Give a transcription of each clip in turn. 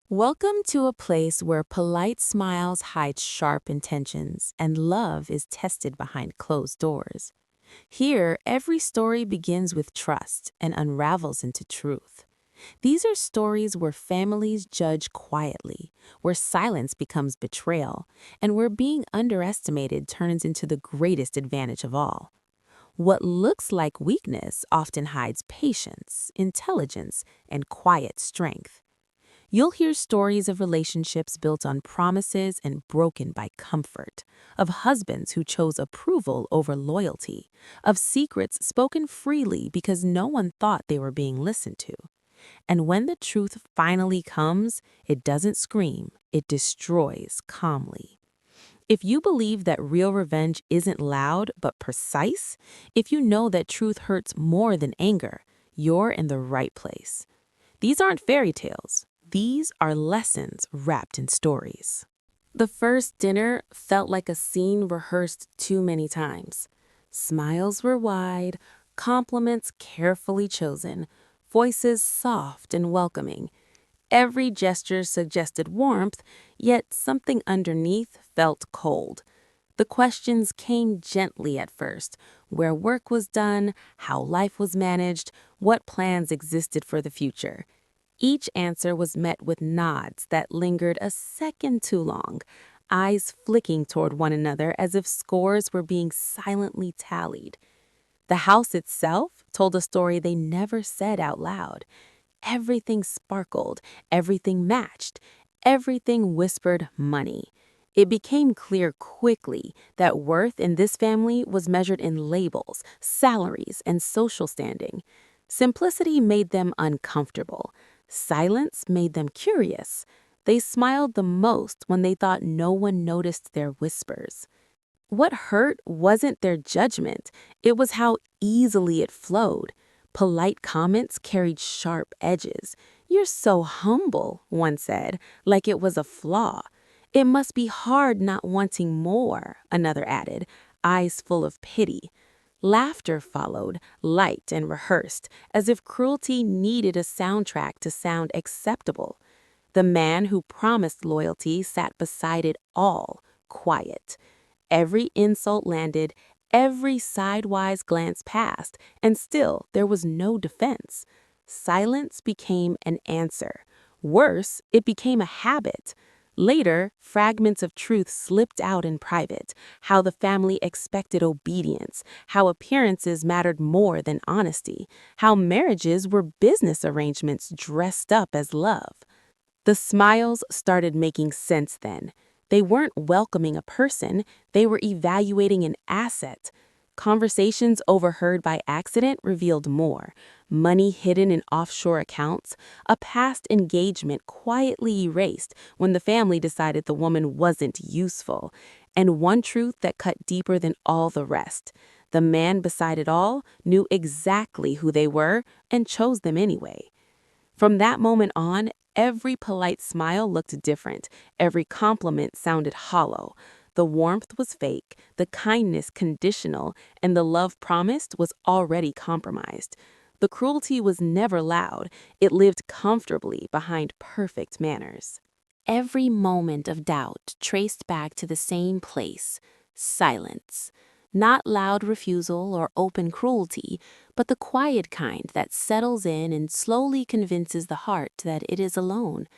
Welcome to a place where polite smiles hide sharp intentions and love is tested behind closed doors. Here, every story begins with trust and unravels into truth. These are stories where families judge quietly, where silence becomes betrayal, and where being underestimated turns into the greatest advantage of all. What looks like weakness often hides patience, intelligence, and quiet strength. You'll hear stories of relationships built on promises and broken by comfort, of husbands who chose approval over loyalty, of secrets spoken freely because no one thought they were being listened to. And when the truth finally comes, it doesn't scream, it destroys calmly. If you believe that real revenge isn't loud but precise, if you know that truth hurts more than anger, you're in the right place. These aren't fairy tales. These are lessons wrapped in stories. The first dinner felt like a scene rehearsed too many times. Smiles were wide, compliments carefully chosen, voices soft and welcoming. Every gesture suggested warmth, yet something underneath felt cold. The questions came gently at first: where work was done, how life was managed, what plans existed for the future. Each answer was met with nods that lingered a second too long, eyes flicking toward one another as if scores were being silently tallied. The house itself told a story they never said out loud. Everything sparkled, everything matched, everything whispered money. It became clear quickly that worth in this family was measured in labels, salaries, and social standing. Simplicity made them uncomfortable. Silence made them curious. They smiled the most when they thought no one noticed their whispers. What hurt wasn't their judgment, it was how easily it flowed. Polite comments carried sharp edges. "You're so humble," one said, like it was a flaw. "It must be hard not wanting more," another added, eyes full of pity. Laughter followed, light and rehearsed, as if cruelty needed a soundtrack to sound acceptable. The man who promised loyalty sat beside it all, quiet. Every insult landed, every sidewise glance passed, and still there was no defense. Silence became an answer. Worse, it became a habit. Later, fragments of truth slipped out in private: how the family expected obedience, how appearances mattered more than honesty, how marriages were business arrangements dressed up as love. The smiles started making sense then. They weren't welcoming a person, they were evaluating an asset. Conversations overheard by accident revealed more: money hidden in offshore accounts, a past engagement quietly erased when the family decided the woman wasn't useful, and one truth that cut deeper than all the rest: the man beside it all knew exactly who they were and chose them anyway. From that moment on, every polite smile looked different, every compliment sounded hollow. The warmth was fake, the kindness conditional, and the love promised was already compromised. The cruelty was never loud, it lived comfortably behind perfect manners. Every moment of doubt traced back to the same place: silence. Not loud refusal or open cruelty, but the quiet kind that settles in and slowly convinces the heart that it is alone.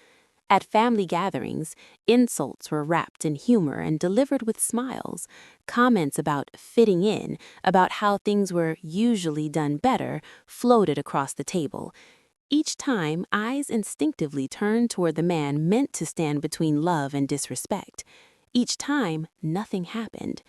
At family gatherings, insults were wrapped in humor and delivered with smiles. Comments about fitting in, about how things were usually done better, floated across the table. Each time, eyes instinctively turned toward the man meant to stand between love and disrespect. Each time, nothing happened.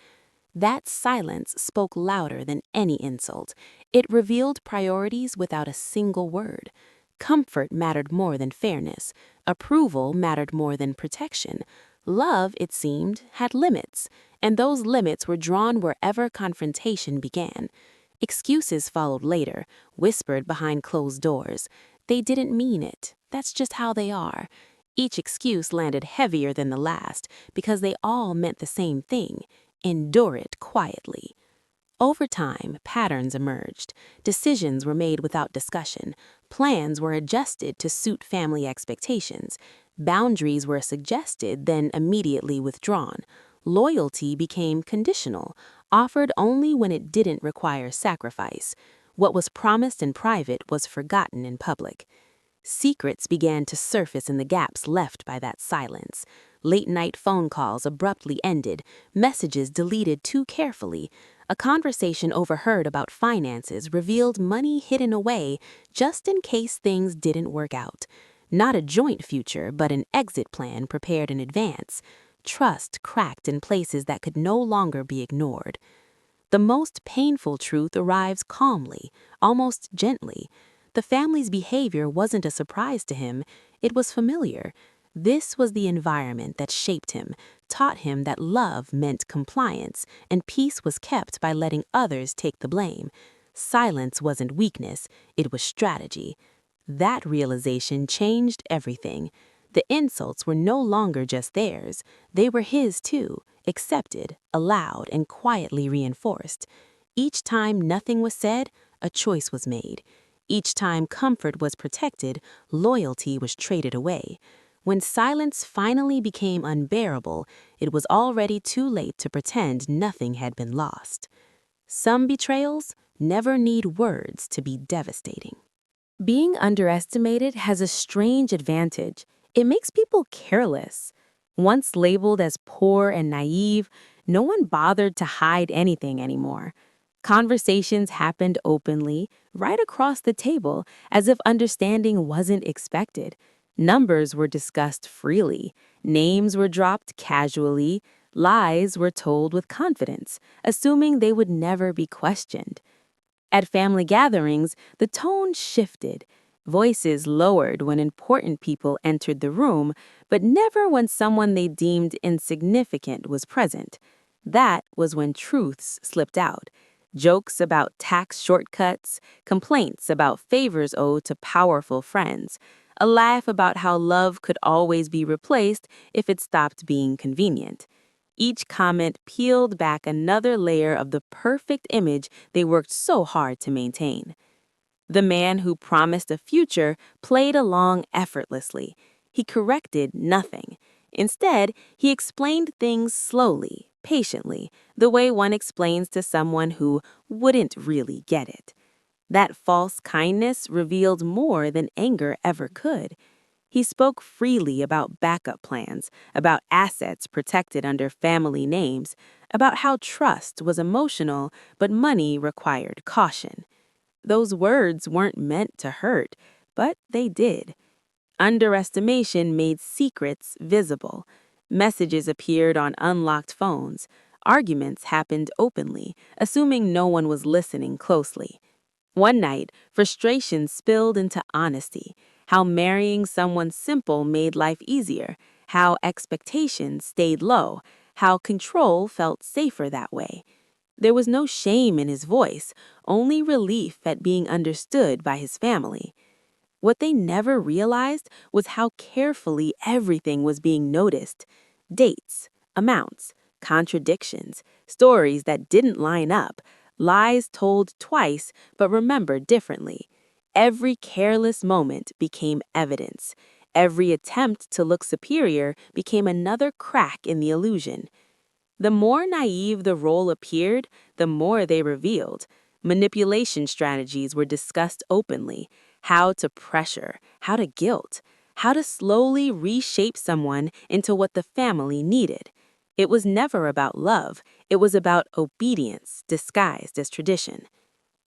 That silence spoke louder than any insult. It revealed priorities without a single word. Comfort mattered more than fairness. Approval mattered more than protection. Love, it seemed, had limits, and those limits were drawn wherever confrontation began. Excuses followed later, whispered behind closed doors. They didn't mean it. That's just how they are. Each excuse landed heavier than the last because they all meant the same thing: endure it quietly. Over time, patterns emerged. Decisions were made without discussion. Plans were adjusted to suit family expectations. Boundaries were suggested, then immediately withdrawn. Loyalty became conditional, offered only when it didn't require sacrifice. What was promised in private was forgotten in public. Secrets began to surface in the gaps left by that silence. Late-night phone calls abruptly ended, messages deleted too carefully. A conversation overheard about finances revealed money hidden away just in case things didn't work out. Not a joint future, but an exit plan prepared in advance. Trust cracked in places that could no longer be ignored. The most painful truth arrives calmly, almost gently. The family's behavior wasn't a surprise to him, it was familiar. This was the environment that shaped him, taught him that love meant compliance, and peace was kept by letting others take the blame. Silence wasn't weakness, it was strategy. That realization changed everything. The insults were no longer just theirs, they were his too, accepted, allowed, and quietly reinforced. Each time nothing was said, a choice was made. Each time comfort was protected, loyalty was traded away. When silence finally became unbearable, it was already too late to pretend nothing had been lost. Some betrayals never need words to be devastating. Being underestimated has a strange advantage. It makes people careless. Once labeled as poor and naive, no one bothered to hide anything anymore. Conversations happened openly, right across the table, as if understanding wasn't expected. Numbers were discussed freely, names were dropped casually, lies were told with confidence, assuming they would never be questioned. At family gatherings, the tone shifted. Voices lowered when important people entered the room, but never when someone they deemed insignificant was present. That was when truths slipped out. Jokes about tax shortcuts, complaints about favors owed to powerful friends, a laugh about how love could always be replaced if it stopped being convenient. Each comment peeled back another layer of the perfect image they worked so hard to maintain. The man who promised a future played along effortlessly. He corrected nothing. Instead, he explained things slowly, patiently, the way one explains to someone who wouldn't really get it. That false kindness revealed more than anger ever could. He spoke freely about backup plans, about assets protected under family names, about how trust was emotional but money required caution. Those words weren't meant to hurt, but they did. Underestimation made secrets visible. Messages appeared on unlocked phones. Arguments happened openly, assuming no one was listening closely. One night, frustration spilled into honesty. How marrying someone simple made life easier. How expectations stayed low. How control felt safer that way. There was no shame in his voice, only relief at being understood by his family. What they never realized was how carefully everything was being noticed. Dates, amounts, contradictions, stories that didn't line up, lies told twice but remembered differently. Every careless moment became evidence. Every attempt to look superior became another crack in the illusion. The more naive the role appeared, the more they revealed. Manipulation strategies were discussed openly. How to pressure, how to guilt, how to slowly reshape someone into what the family needed. It was never about love, it was about obedience disguised as tradition.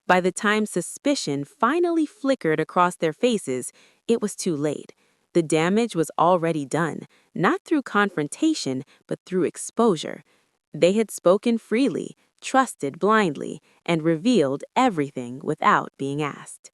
By the time suspicion finally flickered across their faces, it was too late. The damage was already done, not through confrontation, but through exposure. They had spoken freely, trusted blindly, and revealed everything without being asked.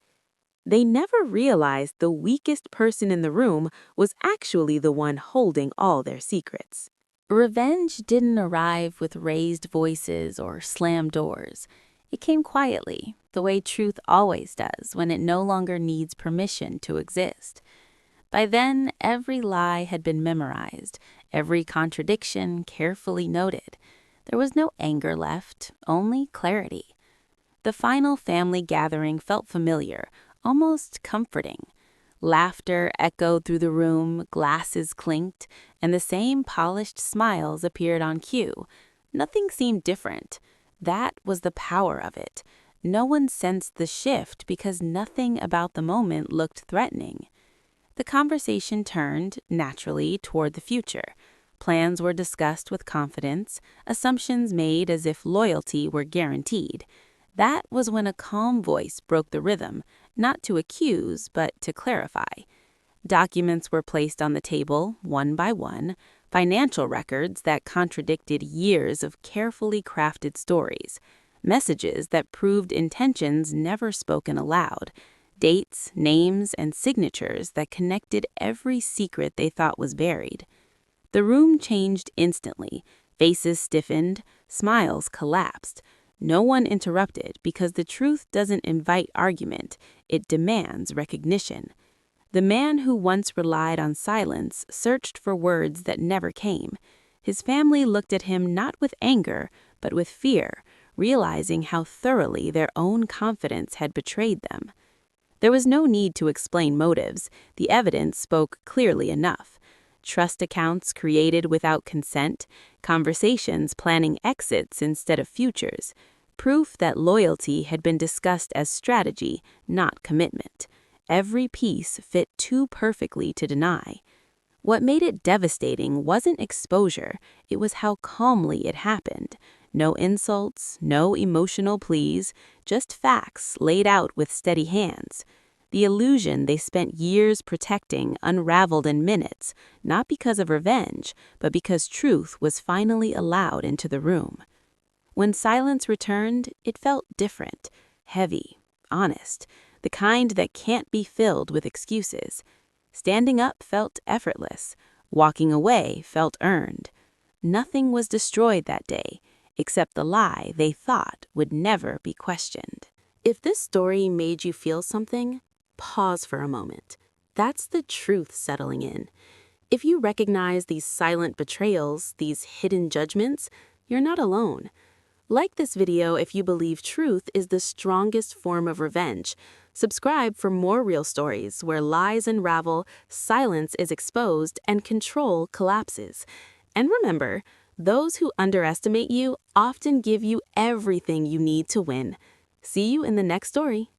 They never realized the weakest person in the room was actually the one holding all their secrets. Revenge didn't arrive with raised voices or slammed doors. It came quietly, the way truth always does when it no longer needs permission to exist. By then, every lie had been memorized, every contradiction carefully noted. There was no anger left, only clarity. The final family gathering felt familiar, almost comforting. Laughter echoed through the room, glasses clinked, and the same polished smiles appeared on cue. Nothing seemed different. That was the power of it. No one sensed the shift because nothing about the moment looked threatening. The conversation turned, naturally, toward the future. Plans were discussed with confidence, assumptions made as if loyalty were guaranteed. That was when a calm voice broke the rhythm, not to accuse, but to clarify. Documents were placed on the table, one by one, financial records that contradicted years of carefully crafted stories, messages that proved intentions never spoken aloud, dates, names, and signatures that connected every secret they thought was buried. The room changed instantly. Faces stiffened, smiles collapsed. No one interrupted because the truth doesn't invite argument, it demands recognition. The man who once relied on silence searched for words that never came. His family looked at him not with anger, but with fear, realizing how thoroughly their own confidence had betrayed them. There was no need to explain motives. The evidence spoke clearly enough. Trust accounts created without consent, conversations planning exits instead of futures, proof that loyalty had been discussed as strategy, not commitment. Every piece fit too perfectly to deny. What made it devastating wasn't exposure, it was how calmly it happened. No insults, no emotional pleas, just facts laid out with steady hands. The illusion they spent years protecting unraveled in minutes, not because of revenge, but because truth was finally allowed into the room. When silence returned, it felt different, heavy, honest, the kind that can't be filled with excuses. Standing up felt effortless. Walking away felt earned. Nothing was destroyed that day, except the lie they thought would never be questioned. If this story made you feel something, pause for a moment. That's the truth settling in. If you recognize these silent betrayals, these hidden judgments, you're not alone. Like this video if you believe truth is the strongest form of revenge. Subscribe for more real stories where lies unravel, silence is exposed, and control collapses. And remember, those who underestimate you often give you everything you need to win. See you in the next story.